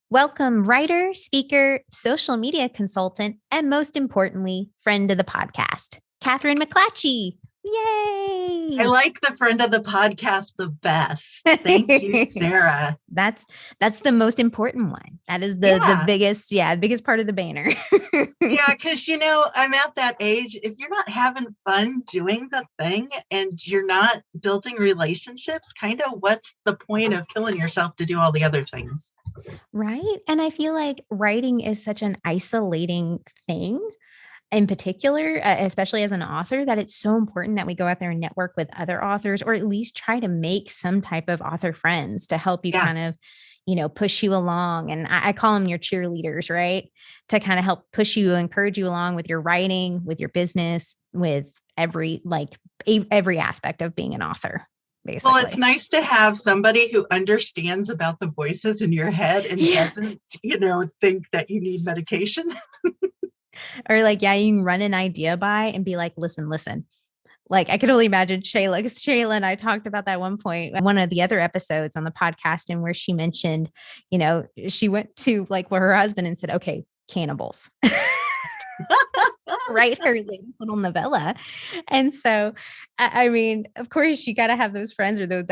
Welcome, writer, speaker, social media consultant, and most importantly, friend of the podcast, Kathryn McClatchy. I Yay! like the friend of the podcast the best. Thank you, Sarah. That's the most important one. That is the Yeah. biggest part of the banner. Yeah, because I'm at that age. If you're not having fun doing the thing and you're not building relationships, kind of what's the point of killing yourself to do all the other things? Right. And I feel like writing is such an isolating thing in particular, especially as an author, that it's so important that we go out there and network with other authors, or at least try to make some type of author friends to help you Yeah. kind of, push you along. And I call them your cheerleaders, right? To kind of help push you, encourage you along with your writing, with your business, with every aspect of being an author. Basically. Well, it's nice to have somebody who understands about the voices in your head and doesn't, think that you need medication. Or you can run an idea by and be like, listen. Like I could only imagine Shayla, because Shayla and I talked about that one point, one of the other episodes on the podcast, and where she mentioned, she went to where her husband and said, okay, cannibals. Write her little novella. And so, I mean, of course you got to have those friends or those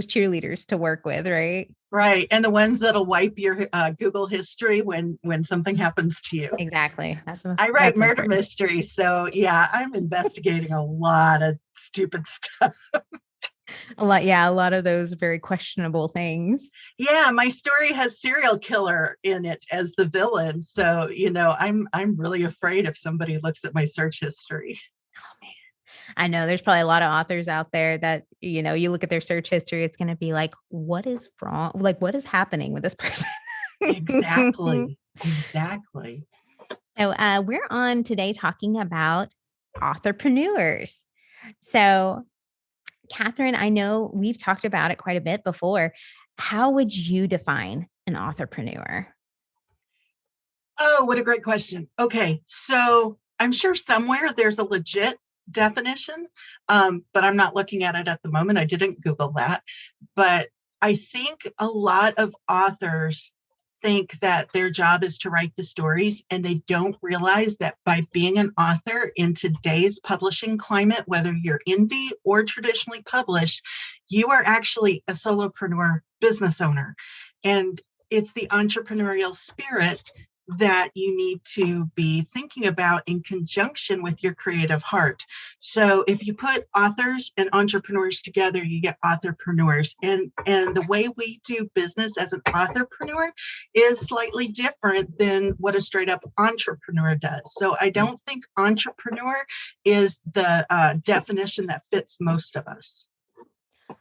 cheerleaders to work with, right? Right. And the ones that'll wipe your Google history when something happens to you. Exactly. I write murder mysteries. So yeah, I'm investigating a lot of stupid stuff. A lot of those very questionable things. Yeah, my story has serial killer in it as the villain. So, I'm really afraid if somebody looks at my search history. Oh man. I know there's probably a lot of authors out there that, you look at their search history, it's going to be like, what is wrong? Like, what is happening with this person? Exactly. So we're on today talking about authorpreneurs. So Kathryn, I know we've talked about it quite a bit before. How would you define an authorpreneur? Oh, what a great question. Okay. So I'm sure somewhere there's a legit definition, but I'm not looking at it at the moment. I didn't Google that. But I think a lot of authors think that their job is to write the stories, and they don't realize that by being an author in today's publishing climate, whether you're indie or traditionally published, you are actually a solopreneur business owner. And it's the entrepreneurial spirit that you need to be thinking about in conjunction with your creative heart. So if you put authors and entrepreneurs together, you get authorpreneurs. And the way we do business as an authorpreneur is slightly different than what a straight up entrepreneur does. So I don't think entrepreneur is the definition that fits most of us.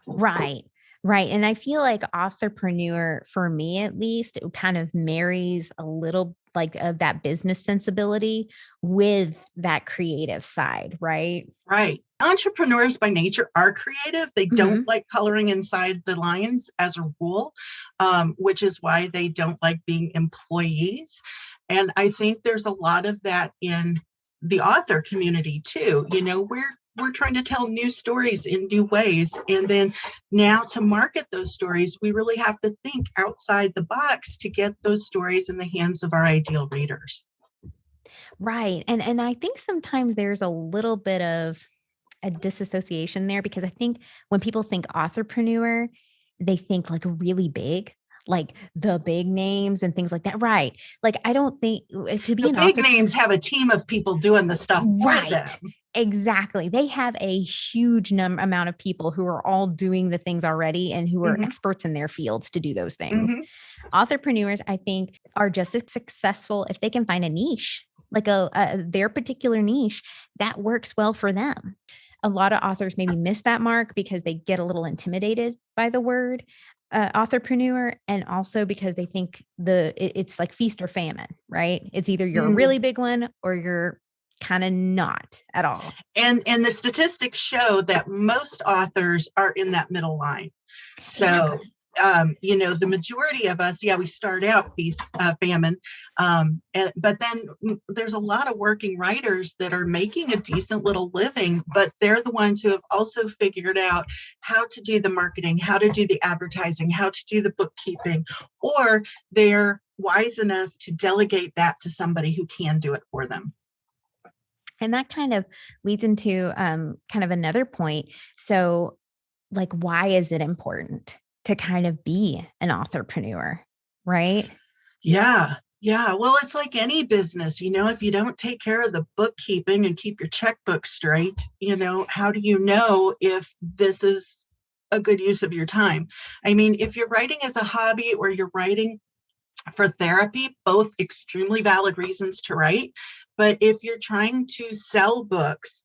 Right. Right. And I feel like authorpreneur, for me at least, it kind of marries a little of that business sensibility with that creative side, right? Right. Entrepreneurs by nature are creative. They don't like coloring inside the lines as a rule, which is why they don't like being employees. And I think there's a lot of that in the author community too. We're trying to tell new stories in new ways. And then now to market those stories, we really have to think outside the box to get those stories in the hands of our ideal readers. Right. And I think sometimes there's a little bit of a disassociation there, because I think when people think authorpreneur, they think really big, like the big names and things like that. Right. Like, I don't think to be the an big author, names have a team of people doing the stuff for them. Exactly. They have a huge amount of people who are all doing the things already and who are experts in their fields to do those things. Authorpreneurs, I think, are just as successful if they can find a niche, like their particular niche that works well for them. A lot of authors maybe miss that mark because they get a little intimidated by the word authorpreneur, and also because they think it's like feast or famine, right? It's either you're a really big one or you're kind of not at all. And the statistics show that most authors are in that middle line. So the majority of us, we start out feast, famine. But then there's a lot of working writers that are making a decent little living, but they're the ones who have also figured out how to do the marketing, how to do the advertising, how to do the bookkeeping, or they're wise enough to delegate that to somebody who can do it for them. And that kind of leads into kind of another point. So, like, why is it important to kind of be an authorpreneur, right? Yeah. Yeah. Well, it's like any business, if you don't take care of the bookkeeping and keep your checkbook straight, how do you know if this is a good use of your time? I mean, if you're writing as a hobby or you're writing for therapy, both extremely valid reasons to write. But if you're trying to sell books,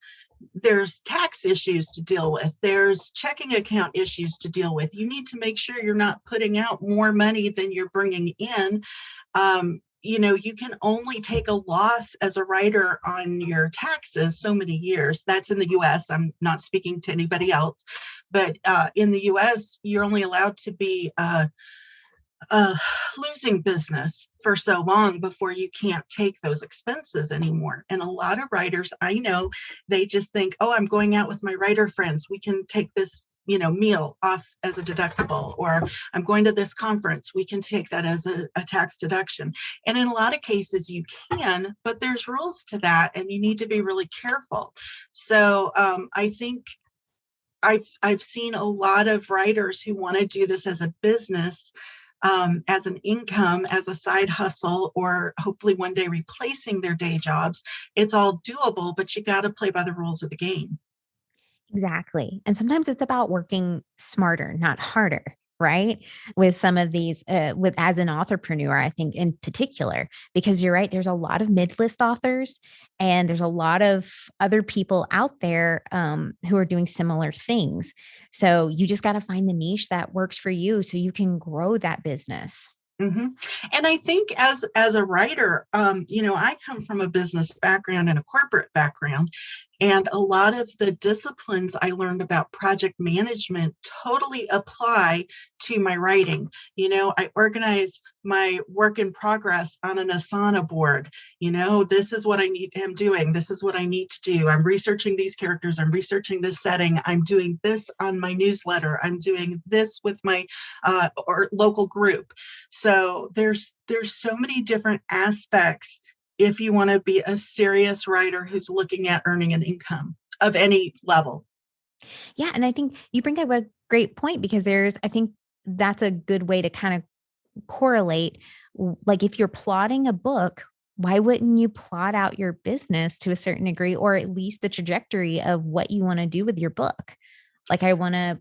there's tax issues to deal with. There's checking account issues to deal with. You need to make sure you're not putting out more money than you're bringing in. You can only take a loss as a writer on your taxes so many years. That's in the US. I'm not speaking to anybody else. But in the US, you're only allowed to be losing business for so long before you can't take those expenses anymore. And a lot of writers I know, they just think, oh, I'm going out with my writer friends. We can take this, meal off as a deductible, or I'm going to this conference. We can take that as a tax deduction. And in a lot of cases you can, but there's rules to that and you need to be really careful. So I think I've seen a lot of writers who want to do this as a business, as an income, as a side hustle, or hopefully one day replacing their day jobs. It's all doable, but you got to play by the rules of the game. Exactly. And sometimes it's about working smarter, not harder, right? With some of these, with as an authorpreneur, I think in particular, because you're right, there's a lot of mid-list authors and there's a lot of other people out there who are doing similar things. So you just got to find the niche that works for you so you can grow that business. Mm-hmm. And I think as a writer, I come from a business background and a corporate background. And a lot of the disciplines I learned about project management totally apply to my writing. I organize my work in progress on an Asana board. This is what am doing. This is what I need to do. I'm researching these characters. I'm researching this setting. I'm doing this on my newsletter. I'm doing this with my or local group. So there's so many different aspects if you want to be a serious writer who's looking at earning an income of any level. Yeah. And I think you bring up a great point because I think that's a good way to kind of correlate. Like if you're plotting a book, why wouldn't you plot out your business to a certain degree, or at least the trajectory of what you want to do with your book? Like I want to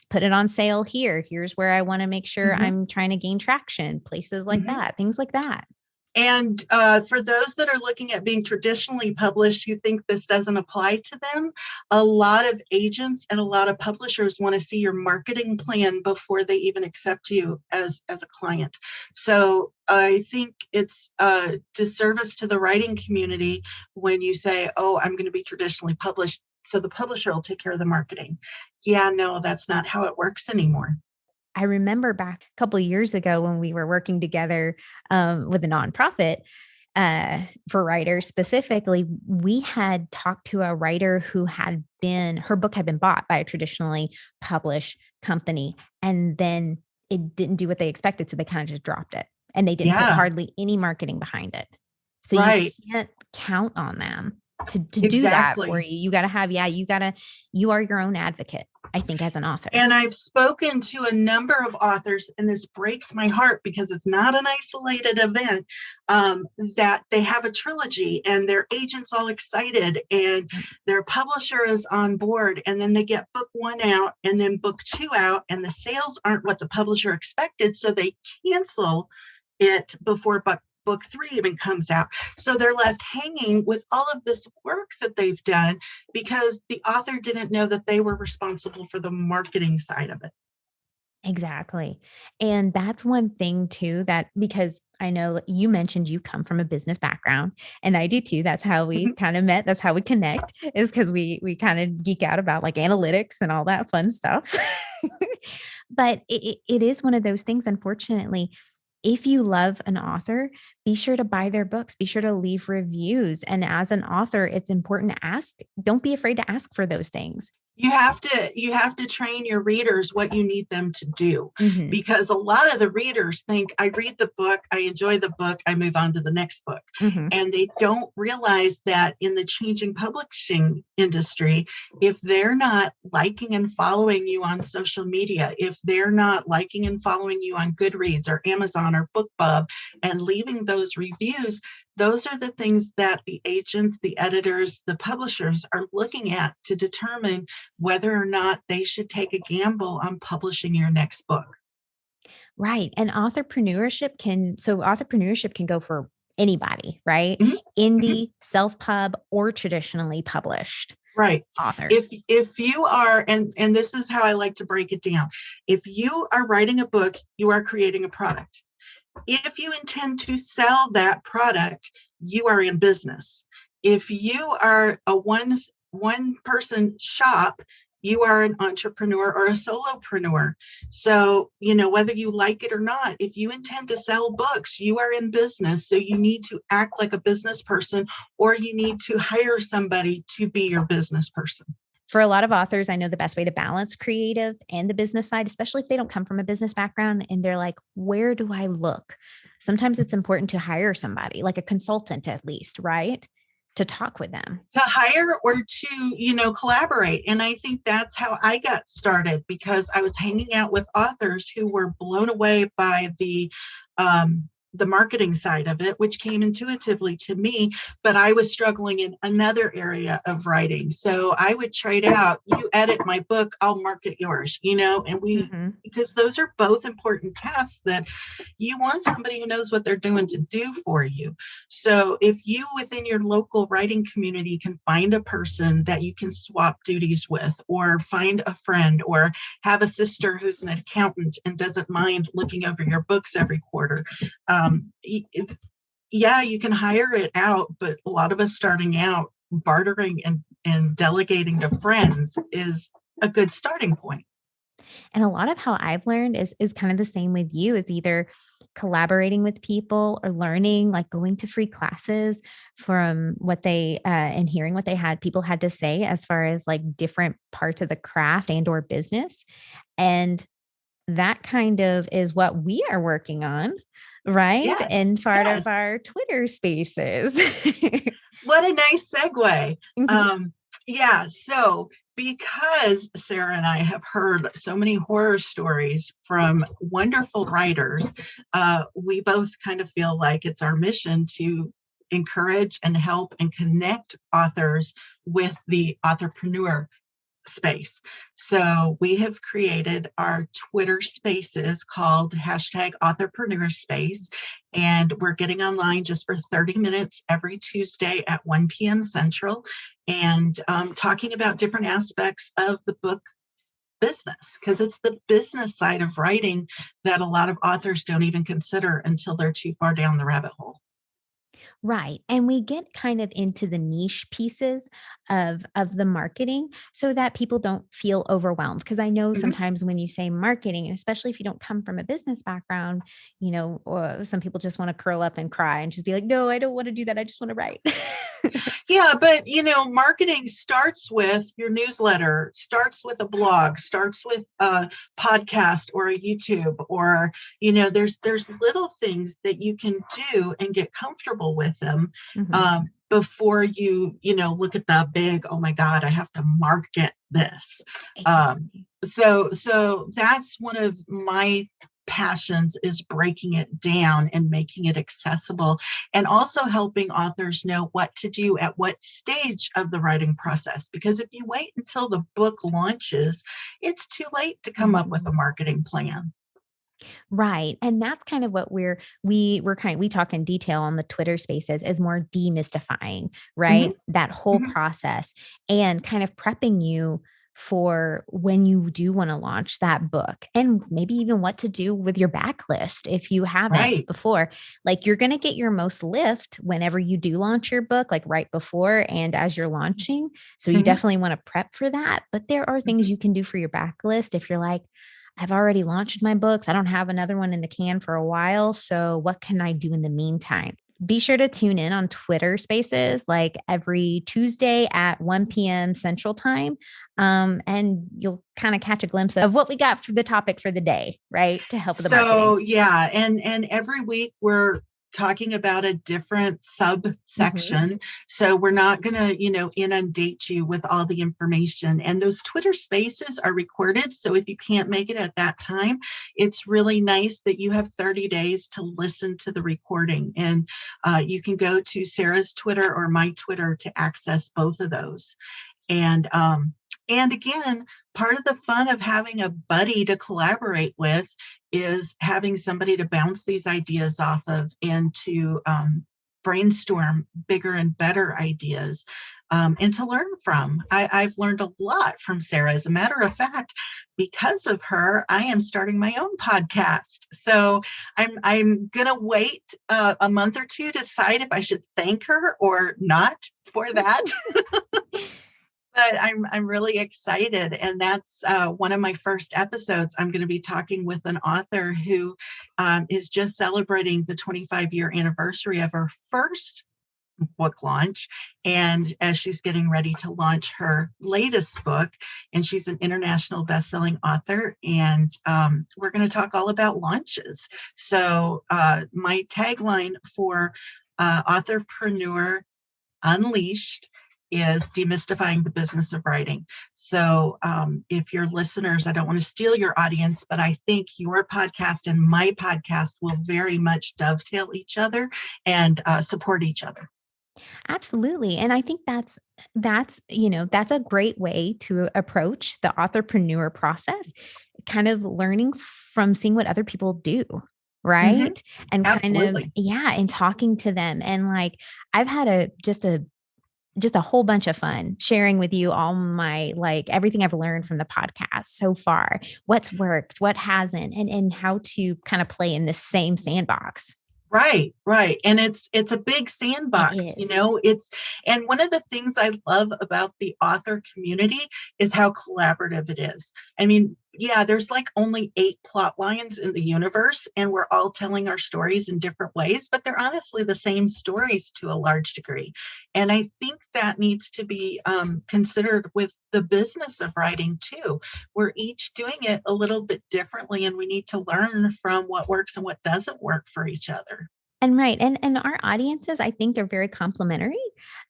put it on sale here. Here's where I want to make sure I'm trying to gain traction, places like that, things like that. And for those that are looking at being traditionally published who think this doesn't apply to them, a lot of agents and a lot of publishers want to see your marketing plan before they even accept you as a client. So I think it's a disservice to the writing community when you say, oh, I'm going to be traditionally published, so the publisher will take care of the marketing. Yeah, no, that's not how it works anymore. I remember back a couple of years ago when we were working together with a nonprofit for writers specifically, we had talked to a writer who her book had been bought by a traditionally published company. And then it didn't do what they expected. So they kind of just dropped it and they didn't put hardly any marketing behind it. So you can't count on them to do that for you. You got to have, you are your own advocate, I think, as an author. And I've spoken to a number of authors, and this breaks my heart because it's not an isolated event, that they have a trilogy and their agent's all excited and their publisher is on board. And then they get book 1 out and then book 2 out, and the sales aren't what the publisher expected. So they cancel it before book 3 even comes out. So they're left hanging with all of this work that they've done because the author didn't know that they were responsible for the marketing side of it. Exactly. And that's one thing too, that because I know you mentioned you come from a business background and I do too. That's how we kind of met. That's how we connect, is because we kind of geek out about like analytics and all that fun stuff. But it is one of those things, unfortunately. If you love an author, be sure to buy their books, be sure to leave reviews. And as an author, it's important to ask, don't be afraid to ask for those things. You have to train your readers what you need them to do, Mm-hmm. because a lot of the readers think, I read the book, I enjoy the book, I move on to the next book. Mm-hmm. And they don't realize that in the changing publishing industry, if they're not liking and following you on social media, if they're not liking and following you on Goodreads or Amazon or BookBub and leaving those reviews, those are the things that the agents, the editors, the publishers are looking at to determine whether or not they should take a gamble on publishing your next book. Right. And authorpreneurship can go for anybody, right? Mm-hmm. Indie, self-pub, or traditionally published Right. authors. If you are, and this is how I like to break it down. If you are writing a book, you are creating a product. If you intend to sell that product, you are in business. If you are a one person shop, you are an entrepreneur or a solopreneur. So, whether you like it or not, if you intend to sell books, you are in business. So you need to act like a business person, or you need to hire somebody to be your business person. For a lot of authors, I know the best way to balance creative and the business side, especially if they don't come from a business background and they're like, where do I look? Sometimes it's important to hire somebody, like a consultant at least, right? To talk with them. To hire or to, collaborate. And I think that's how I got started, because I was hanging out with authors who were blown away by the marketing side of it, which came intuitively to me, but I was struggling in another area of writing. So I would trade out, you edit my book, I'll market yours, and because those are both important tasks that you want somebody who knows what they're doing to do for you. So if you within your local writing community can find a person that you can swap duties with, or find a friend, or have a sister who's an accountant and doesn't mind looking over your books every quarter, you can hire it out, but a lot of us starting out, bartering and delegating to friends is a good starting point. And a lot of how I've learned is kind of the same with you, is either collaborating with people or learning, like going to free classes from what they and hearing what people had to say as far as like different parts of the craft and or business. And that kind of is what we are working on, right? Yes, and part of our Twitter spaces. What a nice segue. Mm-hmm. So because Sarah and I have heard so many horror stories from wonderful writers, we both kind of feel like it's our mission to encourage and help and connect authors with the authorpreneur space. So we have created our Twitter spaces called #Authorpreneur Space. And we're getting online just for 30 minutes every Tuesday at 1 p.m. Central, and talking about different aspects of the book business, because it's the business side of writing that a lot of authors don't even consider until they're too far down the rabbit hole. Right. And we get kind of into the niche pieces of the marketing so that people don't feel overwhelmed. Because I know sometimes when you say marketing, especially if you don't come from a business background, or some people just want to curl up and cry and just be like, no, I don't want to do that. I just want to write. Yeah, but marketing starts with your newsletter, starts with a blog, starts with a podcast or a YouTube, or there's little things that you can do and get comfortable with them before you look at the big, oh my God, I have to market this. Exactly. So that's one of my passions, is breaking it down and making it accessible, and also helping authors know what to do at what stage of the writing process. Because if you wait until the book launches, it's too late to come up with a marketing plan. Right. And that's kind of what we talk in detail on the Twitter spaces, is more demystifying, right? That whole process and kind of prepping you for when you do want to launch that book, and maybe even what to do with your backlist if you haven't before. Like, you're going to get your most lift whenever you do launch your book, like right before and as you're launching. So you definitely want to prep for that. But there are things you can do for your backlist if you're like, I've already launched my books. I don't have another one in the can for a while. So what can I do in the meantime? Be sure to tune in on Twitter Spaces like every Tuesday at 1 p.m. Central Time. And you'll kind of catch a glimpse of what we got for the topic for the day, right? To help with the marketing. So yeah, and every week we're talking about a different subsection. So we're not going to, inundate you with all the information. And those Twitter spaces are recorded. So if you can't make it at that time, it's really nice that you have 30 days to listen to the recording. And you can go to Sarah's Twitter or my Twitter to access both of those. And again, part of the fun of having a buddy to collaborate with is having somebody to bounce these ideas off of and to brainstorm bigger and better ideas and to learn from. I've learned a lot from Sarah. As a matter of fact, because of her, I am starting my own podcast. So I'm going to wait a month or two to decide if I should thank her or not for that. But I'm really excited. And that's one of my first episodes. I'm going to be talking with an author who is just celebrating the 25-year anniversary of her first book launch. And as she's getting ready to launch her latest book, and she's an international best-selling author. And we're going to talk all about launches. So my tagline for Authorpreneur Unleashed is demystifying the business of writing. So if your listeners, I don't want to steal your audience, but I think your podcast and my podcast will very much dovetail each other and support each other. Absolutely. And I think that's a great way to approach the authorpreneur process, kind of learning from seeing what other people do. Right. Mm-hmm. And Absolutely. and talking to them. And like, I've had just a whole bunch of fun sharing with you all my, like, everything I've learned from the podcast so far, what's worked, what hasn't, and how to kind of play in the same sandbox. Right. And it's a big sandbox, and one of the things I love about the author community is how collaborative it is. I mean, yeah, there's like only 8 plot lines in the universe, and we're all telling our stories in different ways, but they're honestly the same stories to a large degree. And I think that needs to be considered with the business of writing too. We're each doing it a little bit differently, and we need to learn from what works and what doesn't work for each other. And right. And our audiences, I think, are very complimentary,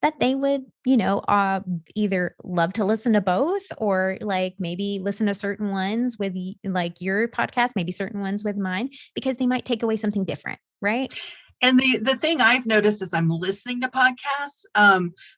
that they would, either love to listen to both, or like maybe listen to certain ones with like your podcast, maybe certain ones with mine, because they might take away something different. Right. And the thing I've noticed as I'm listening to podcasts,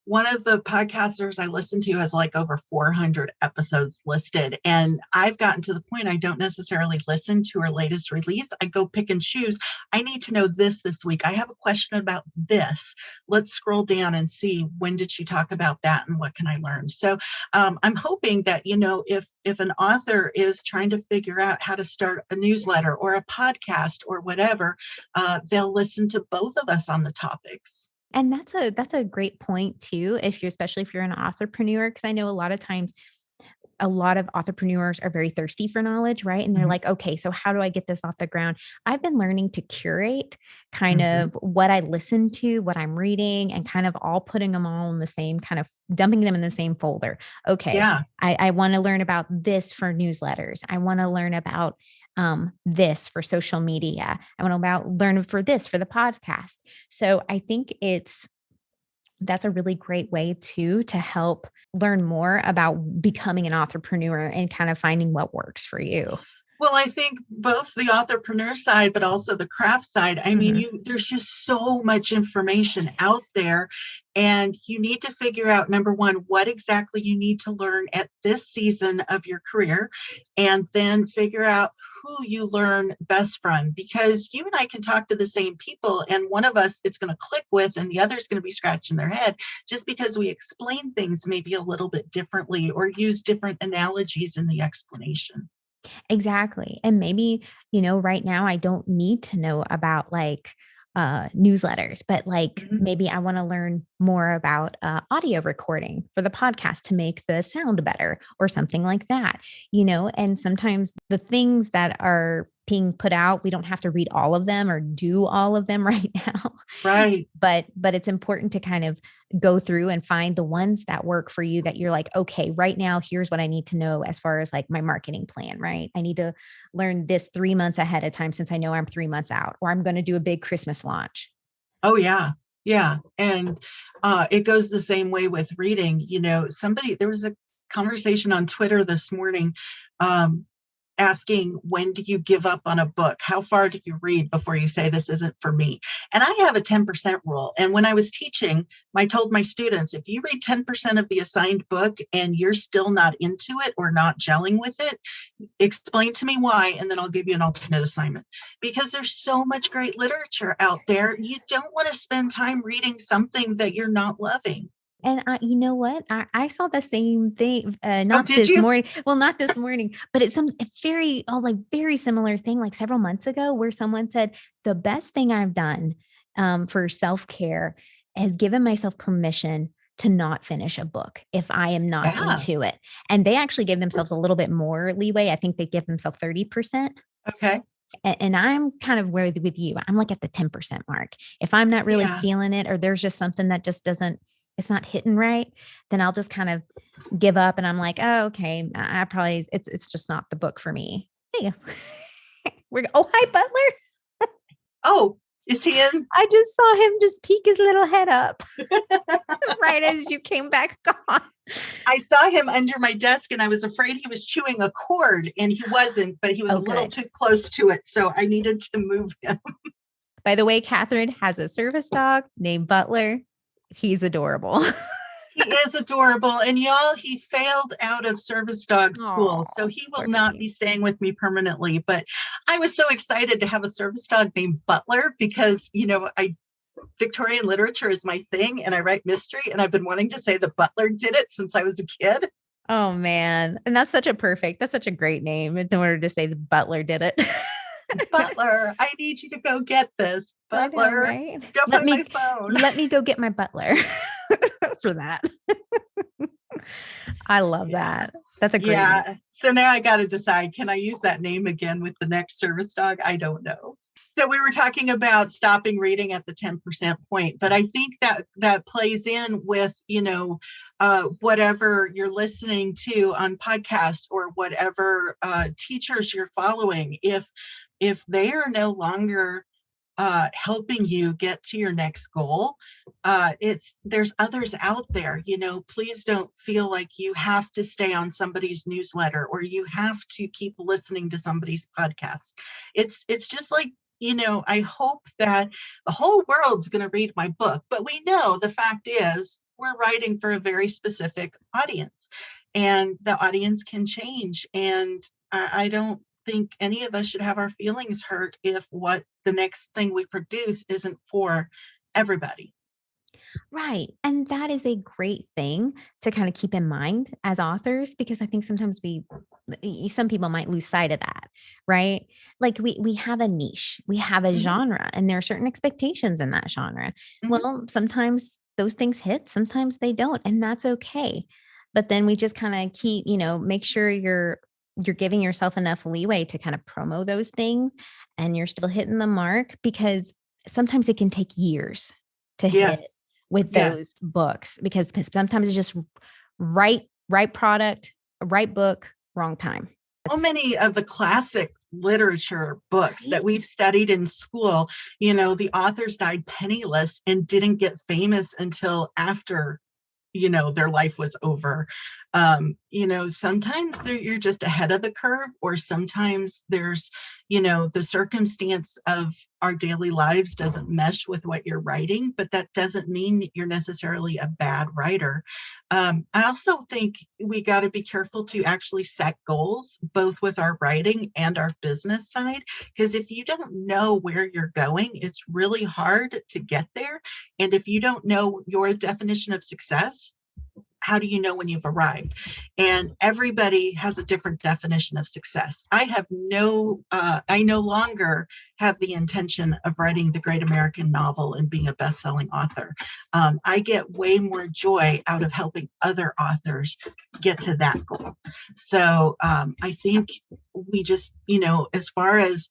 one of the podcasters I listen to has like over 400 episodes listed. And I've gotten to the point I don't necessarily listen to her latest release. I go pick and choose. I need to know this week. I have a question about this. Let's scroll down and see, when did she talk about that and what can I learn? So I'm hoping that, if an author is trying to figure out how to start a newsletter or a podcast or whatever, they'll listen to both of us on the topics. And that's a great point too, especially if you're an authorpreneur, because I know a lot of times a lot of authorpreneurs are very thirsty for knowledge, right? And they're like, okay, so how do I get this off the ground? I've been learning to curate kind of what I listen to, what I'm reading, and kind of all putting them all in the same, kind of dumping them in the same folder. Okay. Yeah. I want to learn about this for newsletters. I want to learn about this for social media. I want to learn for this for the podcast. So I think that's a really great way to help learn more about becoming an authorpreneur and kind of finding what works for you. Well, I think both the authorpreneur side, but also the craft side. I mean, there's just so much information out there, and you need to figure out, number one, what exactly you need to learn at this season of your career, and then figure out who you learn best from, because you and I can talk to the same people, and one of us it's going to click with and the other is going to be scratching their head, just because we explain things maybe a little bit differently or use different analogies in the explanation. Exactly. And maybe, right now I don't need to know about like newsletters, but like maybe I want to learn more about audio recording for the podcast to make the sound better or something like that, and sometimes the things that are being put out, we don't have to read all of them or do all of them right now. Right. But it's important to kind of go through and find the ones that work for you, that you're like, okay, right now, here's what I need to know as far as like my marketing plan, right? I need to learn this 3 months ahead of time since I know I'm 3 months out, or I'm going to do a big Christmas launch. Oh, yeah. Yeah. And it goes the same way with reading. There was a conversation on Twitter this morning asking, when do you give up on a book? How far do you read before you say this isn't for me? And I have a 10% rule. And when I was teaching, I told my students, if you read 10% of the assigned book and you're still not into it or not gelling with it, explain to me why, and then I'll give you an alternate assignment. Because there's so much great literature out there. You don't want to spend time reading something that you're not loving. And you know what? I saw the same thing. Not this morning. Well, not this morning, but it's very similar thing. Like several months ago, where someone said the best thing I've done for self-care has given myself permission to not finish a book if I am not into it. And they actually give themselves a little bit more leeway. I think they give themselves 30%. Okay. And I'm kind of with you. I'm like at the 10% mark. If I'm not really feeling it, or there's just something that just it's not hitting right, then I'll just kind of give up. And I'm like, oh, okay, it's just not the book for me. There you go. Hi, Butler. Oh, is he in? I just saw him just peek his little head up right as you came back on. I saw him under my desk and I was afraid he was chewing a cord, and he wasn't, but he was a little too close to it. So I needed to move him. By the way, Kathryn has a service dog named Butler. He's adorable. He is adorable. And y'all, he failed out of service dog school. So he will not be staying with me permanently. But I was so excited to have a service dog named Butler because, Victorian literature is my thing, and I write mystery, and I've been wanting to say the Butler did it since I was a kid. Oh, man. And that's such a great name in order to say the Butler did it. Butler, I need you to go get this. Butler, right? go find my phone. Let me go get my butler for that. I love that. That's a great name. So now I got to decide, can I use that name again with the next service dog? I don't know. So we were talking about stopping reading at the 10% point, but I think that plays in with, whatever you're listening to on podcasts or whatever teachers you're following. If they are no longer helping you get to your next goal, there's others out there. Please don't feel like you have to stay on somebody's newsletter or you have to keep listening to somebody's podcast. It's just like, I hope that the whole world's going to read my book, but we know the fact is we're writing for a very specific audience, and the audience can change. And I don't think any of us should have our feelings hurt if what the next thing we produce isn't for everybody. Right. And that is a great thing to kind of keep in mind as authors, because I think sometimes some people might lose sight of that, right? Like we have a niche, we have a genre, and there are certain expectations in that genre. Well, sometimes those things hit, sometimes they don't, and that's okay. But then we just kind of keep, make sure you're giving yourself enough leeway to kind of promo those things, and you're still hitting the mark, because sometimes it can take years to hit with those books, because sometimes it's just right product, right book, wrong time. So many of the classic literature books that we've studied in school, the authors died penniless and didn't get famous until after their life was over. Sometimes you're just ahead of the curve, or sometimes there's, the circumstance of our daily lives doesn't mesh with what you're writing, but that doesn't mean you're necessarily a bad writer. I also think we got to be careful to actually set goals, both with our writing and our business side, because if you don't know where you're going, it's really hard to get there. And if you don't know your definition of success, how do you know when you've arrived? And everybody has a different definition of success. I no longer have the intention of writing the great American novel and being a best-selling author. I get way more joy out of helping other authors get to that goal. So I think we just, as far as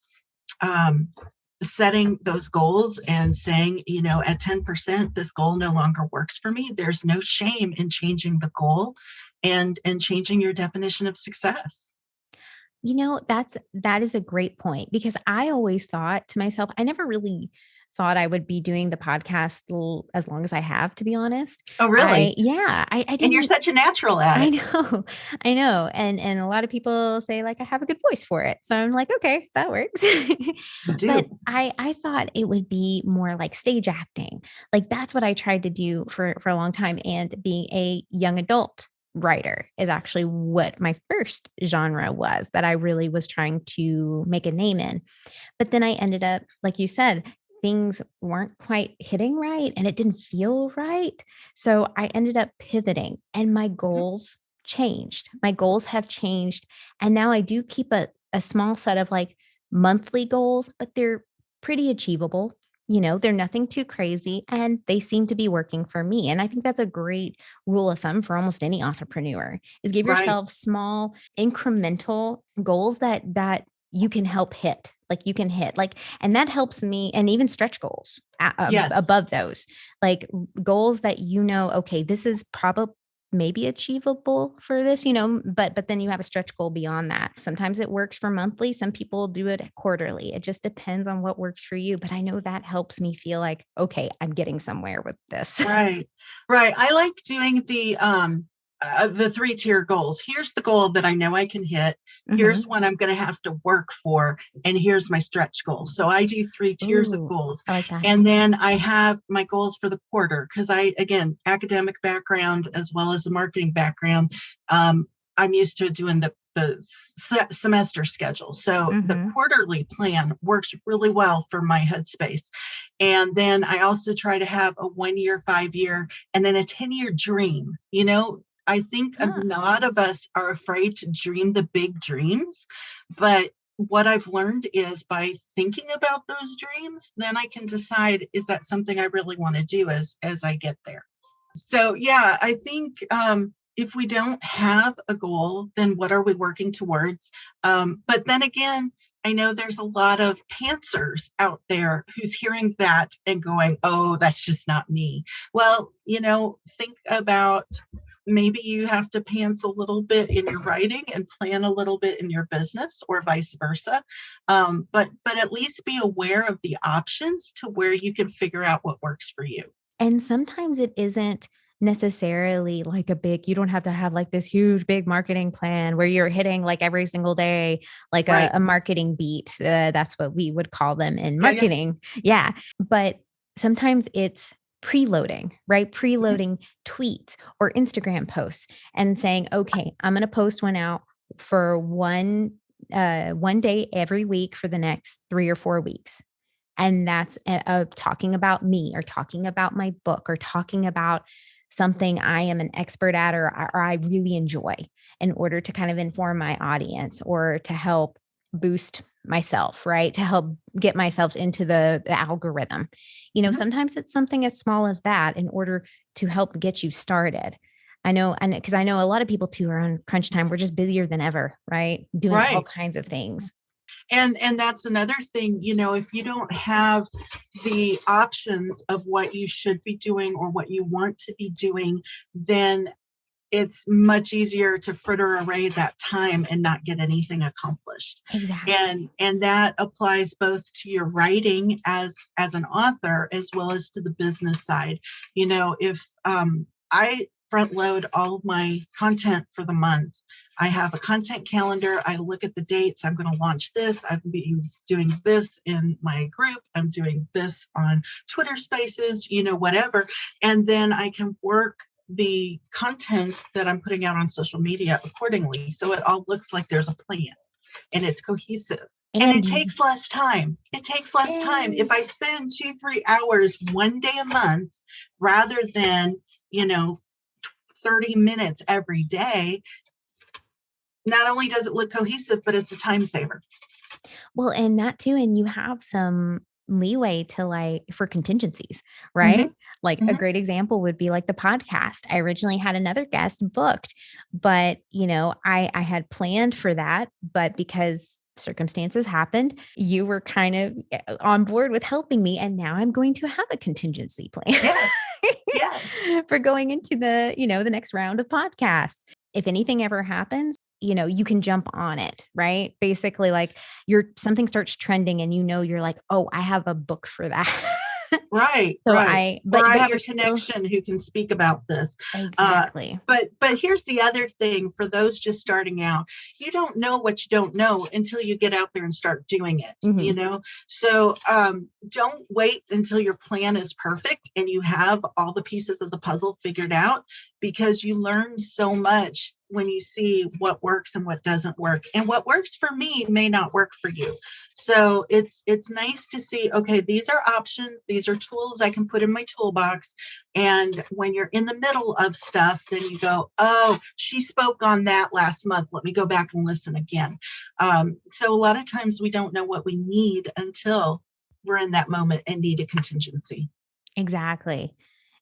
setting those goals and saying, at 10%, this goal no longer works for me. There's no shame in changing the goal and changing your definition of success. That is a great point, because I always thought to myself, I never really thought I would be doing the podcast as long as I have, to be honest. Oh, really? I didn't. And you're such a natural at it. I know. And a lot of people say like, I have a good voice for it. So I'm like, okay, that works. But I thought it would be more like stage acting. Like that's what I tried to do for a long time. And being a young adult writer is actually what my first genre was that I really was trying to make a name in. But then I ended up, like you said, things weren't quite hitting right and it didn't feel right. So I ended up pivoting and my goals changed. My goals have changed. And now I do keep a small set of like monthly goals, but they're pretty achievable. They're nothing too crazy and they seem to be working for me. And I think that's a great rule of thumb for almost any entrepreneur is give yourself small incremental goals that you can help hit, and that helps me. And even stretch goals above those, like goals that, okay, this is probably maybe achievable for this, but then you have a stretch goal beyond that. Sometimes it works for monthly. Some people do it quarterly. It just depends on what works for you. But I know that helps me feel like, okay, I'm getting somewhere with this. Right. I like doing the 3-tier goals. Here's the goal that I know I can hit. Here's one I'm going to have to work for. And here's my stretch goal. So I do 3 tiers of goals. I like that. And then I have my goals for the quarter because again, academic background as well as a marketing background. I'm used to doing the semester schedule. So the quarterly plan works really well for my headspace. And then I also try to have a 1-year, 5-year, and then a 10-year dream. I think a lot of us are afraid to dream the big dreams, but what I've learned is by thinking about those dreams, then I can decide, is that something I really want to do as I get there? So yeah, I think if we don't have a goal, then what are we working towards? But then again, I know there's a lot of pantsers out there who's hearing that and going, oh, that's just not me. Well, think about maybe you have to pants a little bit in your writing and plan a little bit in your business or vice versa. But at least be aware of the options to where you can figure out what works for you. And sometimes it isn't necessarily like you don't have to have like this huge, big marketing plan where you're hitting like every single day, like a marketing beat. That's what we would call them in marketing. Yeah. But sometimes it's preloading, right? Preloading tweets or Instagram posts and saying, okay, I'm going to post one out for one day every week for the next 3 or 4 weeks. And that's talking about me or talking about my book or talking about something I am an expert at or I really enjoy in order to kind of inform my audience or to help boost myself, right? To help get myself into the algorithm. Sometimes it's something as small as that in order to help get you started. I know, and because I know a lot of people too are on crunch time. We're just busier than ever, right? Doing all kinds of things. And that's another thing, if you don't have the options of what you should be doing or what you want to be doing, then it's much easier to fritter away that time and not get anything accomplished. Exactly. And that applies both to your writing as an author, as well as to the business side. If I front load all of my content for the month, I have a content calendar. I look at the dates. I'm going to launch this. I've been doing this in my group. I'm doing this on Twitter Spaces, whatever. And then I can work the content that I'm putting out on social media accordingly. So it all looks like there's a plan and it's cohesive. And it takes less time. If I spend 2-3 hours one day a month rather than, 30 minutes every day, not only does it look cohesive, but it's a time saver. Well, and that too, and you have some leeway to like for contingencies, right? Like a great example would be like the podcast. I originally had another guest booked, but I had planned for that, but because circumstances happened, you were kind of on board with helping me, and now I'm going to have a contingency plan. Yes. Yes. For going into the next round of podcasts. If anything ever happens, you can jump on it, right? Basically, like something starts trending and you're like, oh, I have a book for that. Right. So right. but I have you're a connection who can speak about this. Exactly. But here's the other thing for those just starting out. You don't know what you don't know until you get out there and start doing it, So don't wait until your plan is perfect and you have all the pieces of the puzzle figured out, because you learn so much when you see what works and what doesn't work. And what works for me may not work for you. So it's nice to see, okay, these are options. These are tools I can put in my toolbox. And when you're in the middle of stuff, then you go, oh, she spoke on that last month. Let me go back and listen again. So a lot of times we don't know what we need until we're in that moment and need a contingency. Exactly.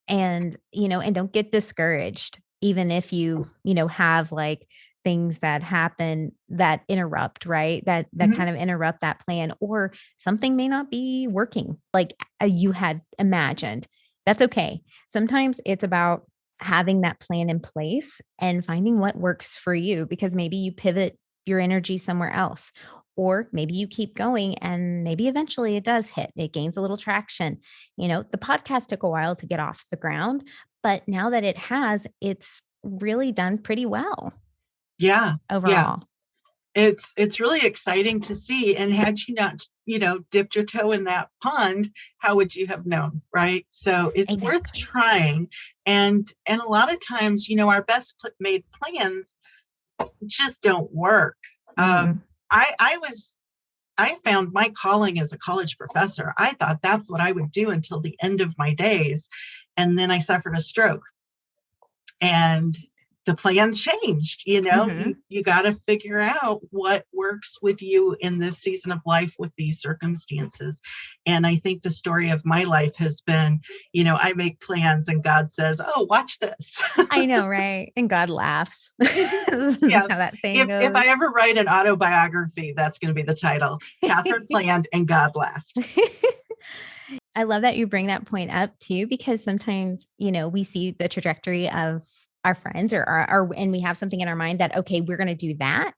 And don't get discouraged, even if you have like things that happen that interrupt, right? That kind of interrupt that plan, or something may not be working like you had imagined. That's okay. Sometimes it's about having that plan in place and finding what works for you, because maybe you pivot your energy somewhere else, or maybe you keep going and maybe eventually it does hit, it gains a little traction. The podcast took a while to get off the ground, but now that it has, it's really done pretty well. Yeah. Overall. Yeah. It's really exciting to see. And had you not, dipped your toe in that pond, how would you have known? Right. So it's worth trying. And a lot of times, our best made plans just don't work. I found my calling as a college professor. I thought that's what I would do until the end of my days. And then I suffered a stroke. And the plans changed, you got to figure out what works with you in this season of life with these circumstances. And I think the story of my life has been, I make plans and God says, oh, watch this. I know, right? And God laughs. Yeah. How that saying goes. If I ever write an autobiography, that's going to be the title. Kathryn planned and God laughed. I love that you bring that point up too, because sometimes, we see the trajectory of our friends and we have something in our mind that, okay, we're going to do that.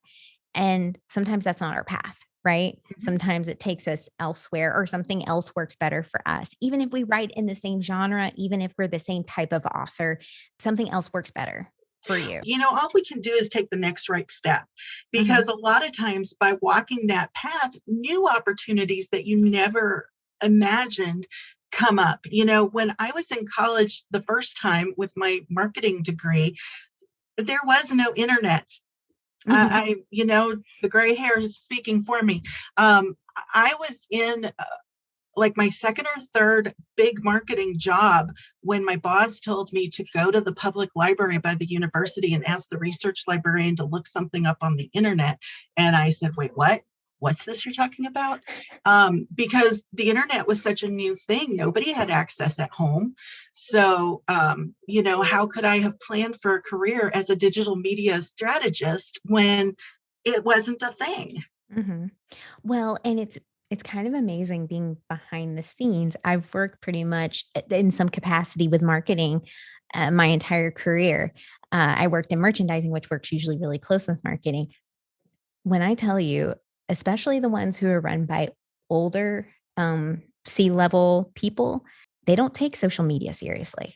And sometimes that's not our path, right? Sometimes it takes us elsewhere, or something else works better for us. Even if we write in the same genre, even if we're the same type of author, something else works better for you. All we can do is take the next right step, because a lot of times by walking that path, new opportunities that you never imagined come up. When I was in college the first time with my marketing degree, there was no internet. The gray hair is speaking for me. I was in like my second or third big marketing job when my boss told me to go to the public library by the university and ask the research librarian to look something up on the internet. And I said, wait, what? What's this you're talking about? Because the internet was such a new thing. Nobody had access at home. So, how could I have planned for a career as a digital media strategist when it wasn't a thing? Well, and it's kind of amazing being behind the scenes. I've worked pretty much in some capacity with marketing my entire career. I worked in merchandising, which works usually really close with marketing. When I tell you, especially the ones who are run by older C-level people, they don't take social media seriously.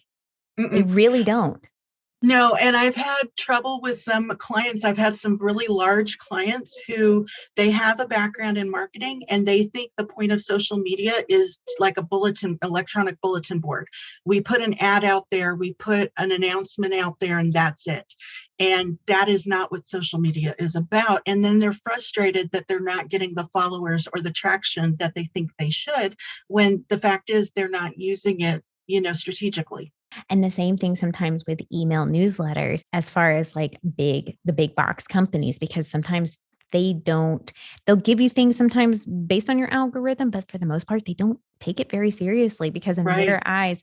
They really don't. No, and I've had trouble with some clients. I've had some really large clients who they have a background in marketing and they think the point of social media is like a electronic bulletin board. We put an ad out there, we put an announcement out there, and that's it. And that is not what social media is about. And then they're frustrated that they're not getting the followers or the traction that they think they should, when the fact is they're not using it, strategically. And the same thing sometimes with email newsletters, as far as like the big box companies, because sometimes they'll give you things sometimes based on your algorithm, but for the most part, they don't take it very seriously, because in Right. their eyes,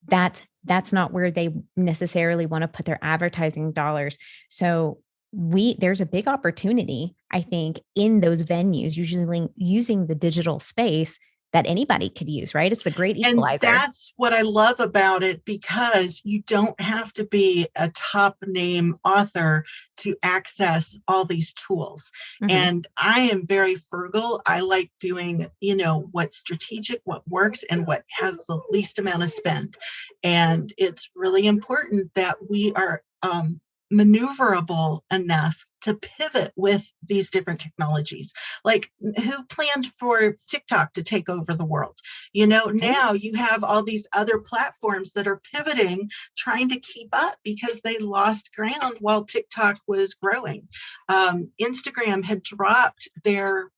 that's not where they necessarily want to put their advertising dollars. So there's a big opportunity, I think, in those venues, usually using the digital space that anybody could use, right? It's a great And equalizer. that's what I love about it, because you don't have to be a top name author to access all these tools. Mm-hmm. And I am very frugal. I like doing, what's strategic, what works, and what has the least amount of spend. And it's really important that we are maneuverable enough to pivot with these different technologies. Like, who planned for TikTok to take over the world? Now you have all these other platforms that are pivoting, trying to keep up, because they lost ground while TikTok was growing. Instagram had dropped their,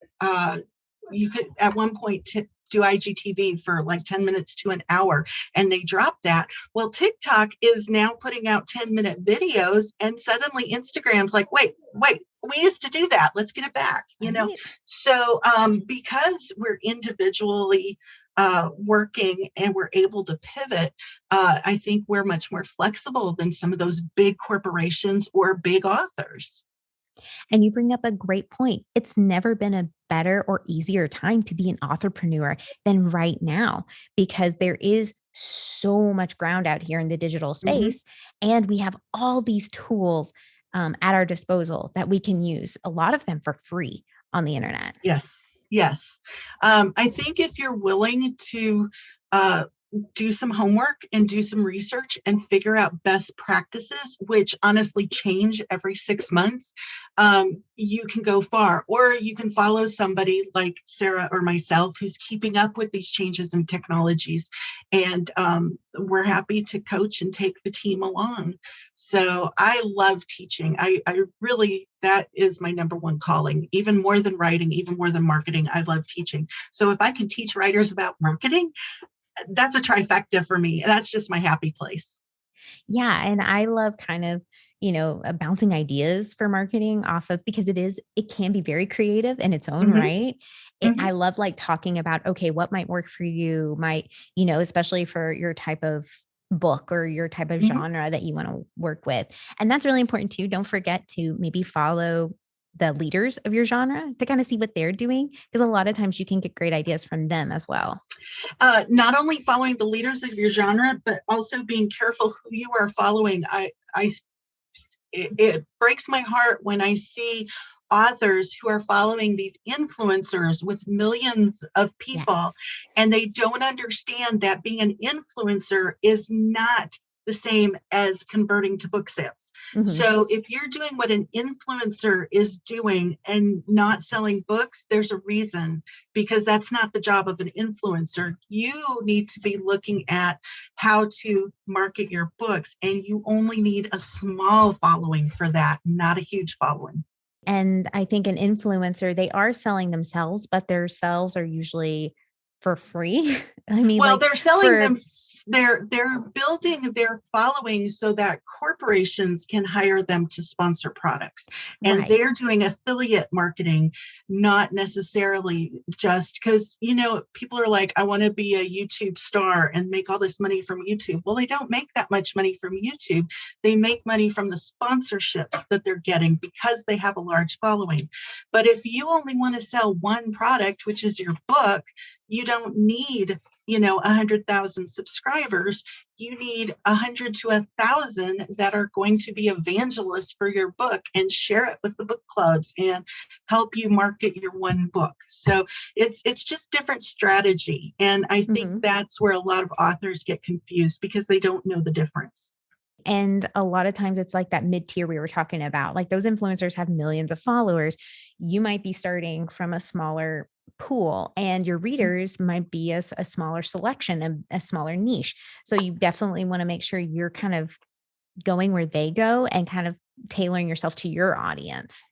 you could at one point do IGTV for like 10 minutes to an hour, and they dropped that. Well, TikTok is now putting out 10-minute videos, and suddenly Instagram's like, wait, we used to do that. Let's get it back, Right. So because we're individually working and we're able to pivot, I think we're much more flexible than some of those big corporations or big authors. And you bring up a great point. It's never been a better or easier time to be an authorpreneur than right now, because there is so much ground out here in the digital space. Mm-hmm. And we have all these tools at our disposal that we can use, a lot of them for free on the internet. Yes. I think if you're willing to do some homework and do some research and figure out best practices, which honestly change every 6 months, you can go far. Or you can follow somebody like Sarah or myself who's keeping up with these changes in technologies. And we're happy to coach and take the team along. So I love teaching. I really, that is my number one calling, even more than writing, even more than marketing. I love teaching. So if I can teach writers about marketing, that's a trifecta for me. That's just my happy place. Yeah. And I love kind of, bouncing ideas for marketing off of, because it can be very creative in its own right. I love like talking about, okay, what might work for you, especially for your type of book or your type of genre that you want to work with. And that's really important too. Don't forget to maybe follow the leaders of your genre to kind of see what they're doing, because a lot of times you can get great ideas from them as well. Not only following the leaders of your genre, but also being careful who you are following. It breaks my heart when I see authors who are following these influencers with millions of people, and they don't understand that being an influencer is not the same as converting to book sales. So if you're doing what an influencer is doing and not selling books, there's a reason, because that's not the job of an influencer. You need to be looking at how to market your books, and you only need a small following for that, not a huge following. And I think an influencer, they are selling themselves, but their sales are usually for free. I mean, well, they're selling them. They're building their following so that corporations can hire them to sponsor products, and they're doing affiliate marketing, not necessarily just because, people are like, I want to be a YouTube star and make all this money from YouTube. Well, they don't make that much money from YouTube. They make money from the sponsorships that they're getting because they have a large following. But if you only want to sell one product, which is your book, you don't need 100,000 subscribers. You need 100 to 1,000 that are going to be evangelists for your book and share it with the book clubs and help you market your one book. So it's just different strategy. And I think that's where a lot of authors get confused, because they don't know the difference. And a lot of times it's like that mid-tier we were talking about, like those influencers have millions of followers. You might be starting from a smaller pool, and your readers might be a smaller selection, a smaller niche. So you definitely want to make sure you're kind of going where they go and kind of tailoring yourself to your audience.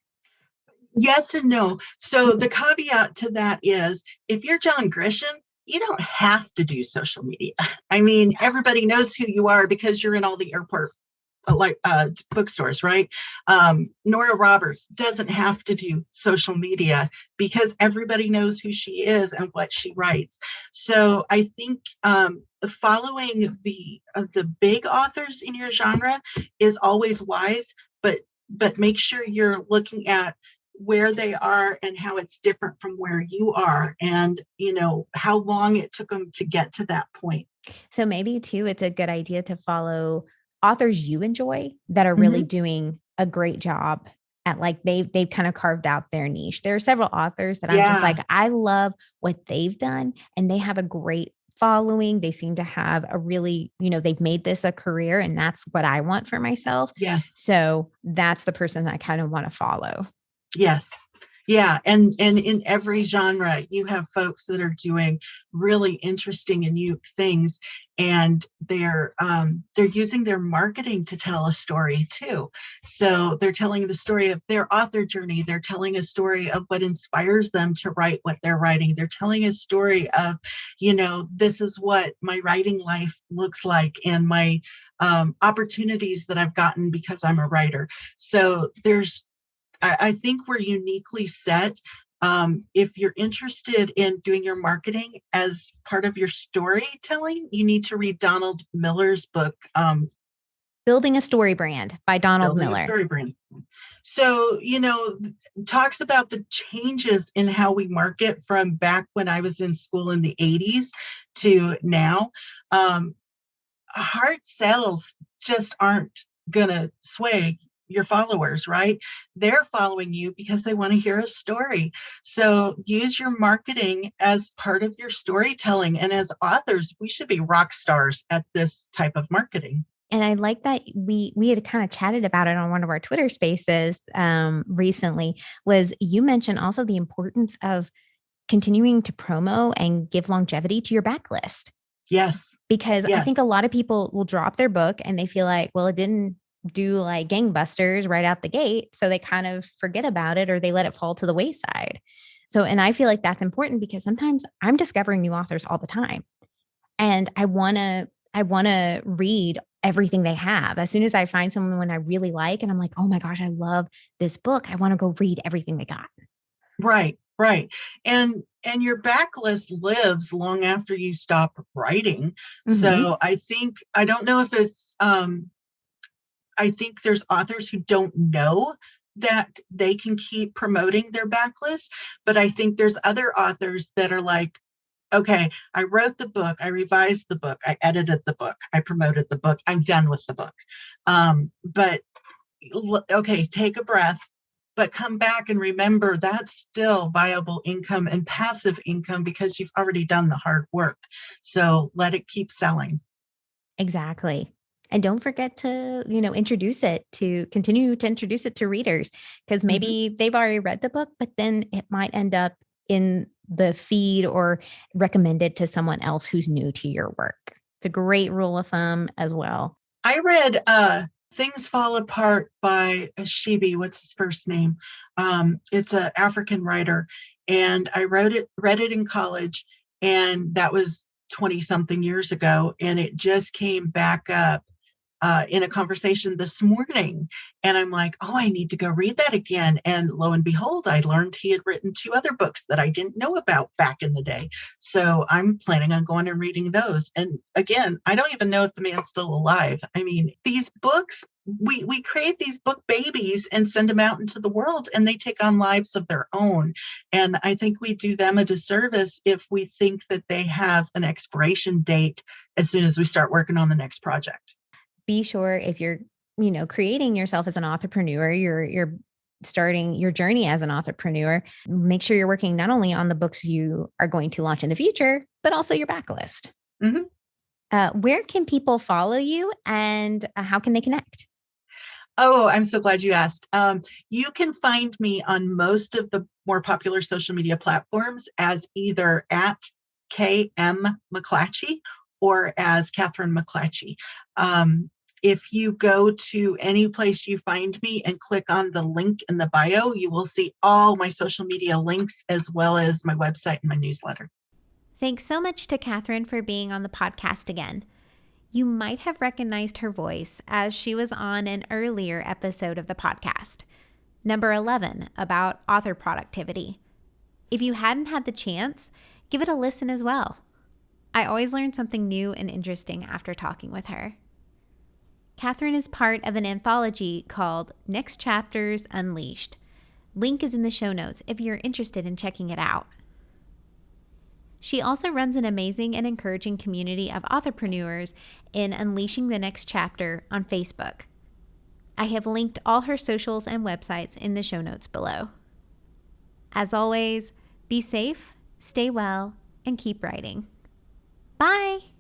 Yes and no. So the caveat to that is, if you're John Grisham, you don't have to do social media. I mean, everybody knows who you are because you're in all the airport bookstores, right? Nora Roberts doesn't have to do social media because everybody knows who she is and what she writes. So I think following the big authors in your genre is always wise, but make sure you're looking at where they are and how it's different from where you are, and how long it took them to get to that point. So maybe too, it's a good idea to follow authors you enjoy that are really doing a great job at, like, they've kind of carved out their niche. There are several authors that I'm just like, I love what they've done, and they have a great following. They seem to have a really, they've made this a career, and that's what I want for myself. Yes. So that's the person I kind of want to follow. Yes. Yeah. And in every genre, you have folks that are doing really interesting and new things, and they're using their marketing to tell a story too. So they're telling the story of their author journey. They're telling a story of what inspires them to write what they're writing. They're telling a story of, this is what my writing life looks like, and my opportunities that I've gotten because I'm a writer. So I think we're uniquely set. If you're interested in doing your marketing as part of your storytelling, you need to read Donald Miller's book, Building a Story Brand by Donald Miller. Story Brand. So, talks about the changes in how we market from back when I was in school in the 80s to now. Hard sales just aren't going to sway your followers, right? They're following you because they want to hear a story. So use your marketing as part of your storytelling. And as authors, we should be rock stars at this type of marketing. And I like that we had kind of chatted about it on one of our Twitter spaces recently. Was you mentioned also the importance of continuing to promo and give longevity to your backlist. Yes. Because I think a lot of people will drop their book and they feel like, well, it didn't do like gangbusters right out the gate. So they kind of forget about it, or they let it fall to the wayside. So, and I feel like that's important because sometimes I'm discovering new authors all the time, and I want to read everything they have. As soon as I find someone I really like and I'm like, oh my gosh, I love this book, I want to go read everything they got. Right. And your backlist lives long after you stop writing. So I don't know if it's, I think there's authors who don't know that they can keep promoting their backlist, but I think there's other authors that are like, okay, I wrote the book, I revised the book, I edited the book, I promoted the book, I'm done with the book. But okay, take a breath, but come back and remember that's still viable income and passive income because you've already done the hard work. So let it keep selling. Exactly. And don't forget to, continue to introduce it to readers, because maybe they've already read the book, but then it might end up in the feed or recommended to someone else who's new to your work. It's a great rule of thumb as well. I read Things Fall Apart by Shibi. What's his first name? It's an African writer, and I read it in college, and that was 20 something years ago, and it just came back up in a conversation this morning. And I'm like, oh, I need to go read that again. And lo and behold, I learned he had written 2 other books that I didn't know about back in the day. So I'm planning on going and reading those. And again, I don't even know if the man's still alive. I mean, these books, we create these book babies and send them out into the world, and they take on lives of their own. And I think we do them a disservice if we think that they have an expiration date as soon as we start working on the next project. Be sure, if you're, creating yourself as an authorpreneur, you're starting your journey as an authorpreneur, make sure you're working not only on the books you are going to launch in the future, but also your backlist. Where can people follow you, and how can they connect? Oh, I'm so glad you asked. You can find me on most of the more popular social media platforms as either at KM McClatchy or as Kathryn McClatchy. If you go to any place you find me and click on the link in the bio, you will see all my social media links as well as my website and my newsletter. Thanks so much to Kathryn for being on the podcast again. You might have recognized her voice as she was on an earlier episode of the podcast, number 11, about author productivity. If you hadn't had the chance, give it a listen as well. I always learn something new and interesting after talking with her. Kathryn is part of an anthology called Next Chapters Unleashed. Link is in the show notes if you're interested in checking it out. She also runs an amazing and encouraging community of authorpreneurs in Unleashing the Next Chapter on Facebook. I have linked all her socials and websites in the show notes below. As always, be safe, stay well, and keep writing. Bye!